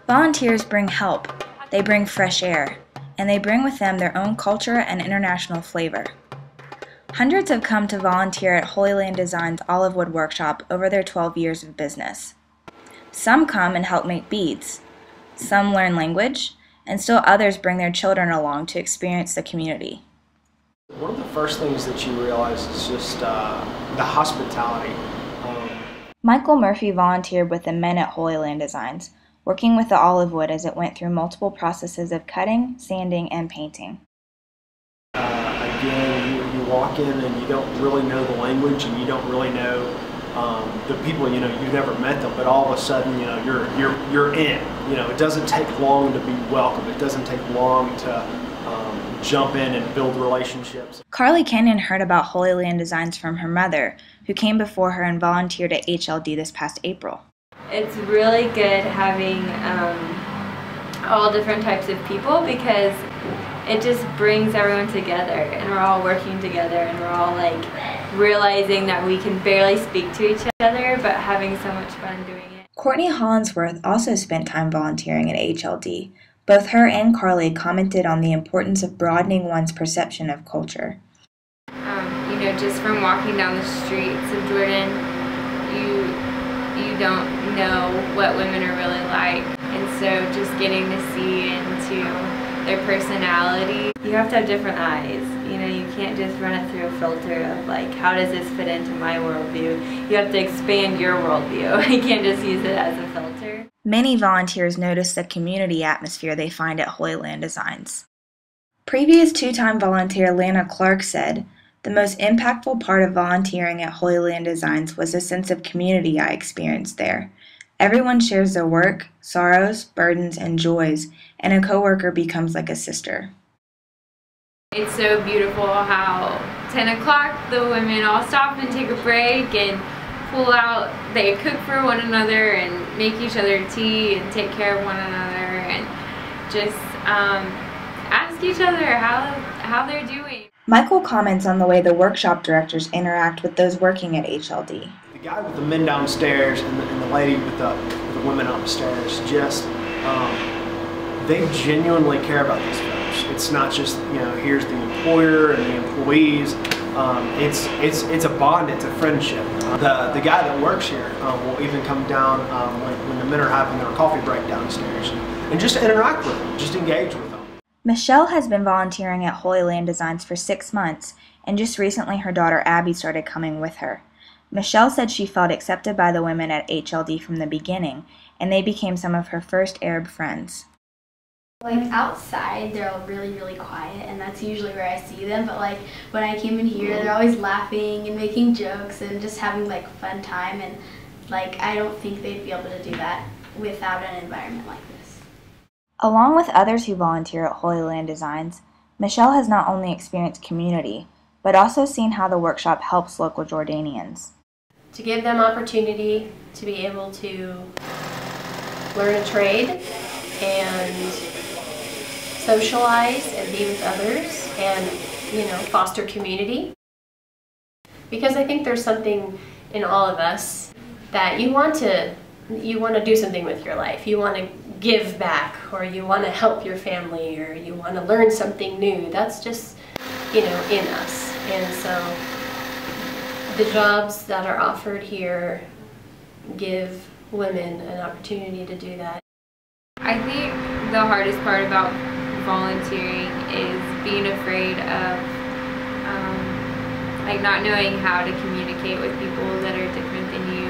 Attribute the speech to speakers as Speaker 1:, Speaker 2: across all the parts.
Speaker 1: Volunteers bring help, they bring fresh air, and they bring with them their own culture and international flavor. Hundreds have come to volunteer at Holy Land Design's Olive Wood Workshop over their 12 years of business. Some come and help make beads, some learn language, and still others bring their children along to experience the community.
Speaker 2: One of the first things that you realize is just the hospitality.
Speaker 1: Michael Murphy volunteered with the men at Holy Land Designs, working with the olive wood as it went through multiple processes of cutting, sanding, and painting.
Speaker 2: Again, you walk in and you don't really know the language and you don't really know the people. You've never met them, but all of a sudden, you're in. It doesn't take long to be welcome. It doesn't take long to jump in and build relationships.
Speaker 1: Carly Kenyon heard about Holy Land Designs from her mother, who came before her and volunteered at HLD this past April.
Speaker 3: It's really good having all different types of people because it just brings everyone together and we're all working together and we're all like realizing that we can barely speak to each other but having so much fun doing it.
Speaker 1: Courtney Hollinsworth also spent time volunteering at HLD. Both her and Carly commented on the importance of broadening one's perception of culture.
Speaker 3: Just from walking down the streets of Jordan, you don't know what women are really like, and so just getting to see into their personality, you have to have different eyes. You can't just run it through a filter of like, how does this fit into my worldview? You have to expand your worldview. You can't just use it as a filter.
Speaker 1: Many volunteers notice the community atmosphere they find at Holy Land Designs. Previous two-time volunteer Lana Clark said, "The most impactful part of volunteering at Holy Land Designs was the sense of community I experienced there. Everyone shares their work, sorrows, burdens, and joys, and a coworker becomes like a sister."
Speaker 3: It's so beautiful how 10 o'clock the women all stop and take a break and pull out, they cook for one another and make each other tea and take care of one another and just ask each other how they're doing.
Speaker 1: Michael comments on the way the workshop directors interact with those working at HLD.
Speaker 2: The guy with the men downstairs and the lady with the women upstairs, just they genuinely care about these folks. It's not just here's the employer and the employees. It's a bond. It's a friendship. The guy that works here will even come down when the men are having their coffee break downstairs and just interact with them, just engage with them.
Speaker 1: Michelle has been volunteering at Holy Land Designs for 6 months, and just recently her daughter Abby started coming with her. Michelle said she felt accepted by the women at HLD from the beginning, and they became some of her first Arab friends.
Speaker 4: Like outside, they're all really, really quiet, and that's usually where I see them. But like when I came in here, they're always laughing and making jokes and just having like fun time. And like I don't think they'd be able to do that without an environment like this.
Speaker 1: Along with others who volunteer at Holy Land Designs, Michelle has not only experienced community, but also seen how the workshop helps local Jordanians.
Speaker 5: To give them opportunity to be able to learn a trade and socialize and be with others and foster community, because I think there's something in all of us that you want to do something with your life. You want to give back, or you want to help your family, or you want to learn something new. That's just in us. And so the jobs that are offered here give women an opportunity to do that.
Speaker 3: I think the hardest part about volunteering is being afraid of like not knowing how to communicate with people that are different than you.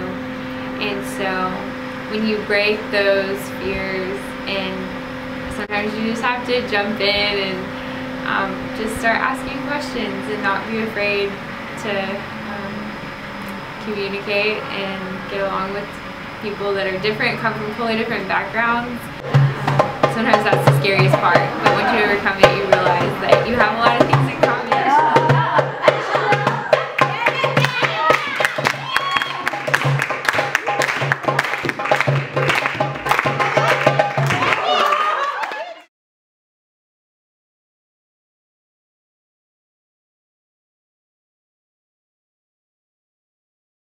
Speaker 3: And so when you break those fears, and sometimes you just have to jump in and just start asking questions and not be afraid to communicate and get along with people that are different, come from totally different backgrounds. Sometimes that's the scariest part, but once you overcome it, you realize that you have a lot of things in common.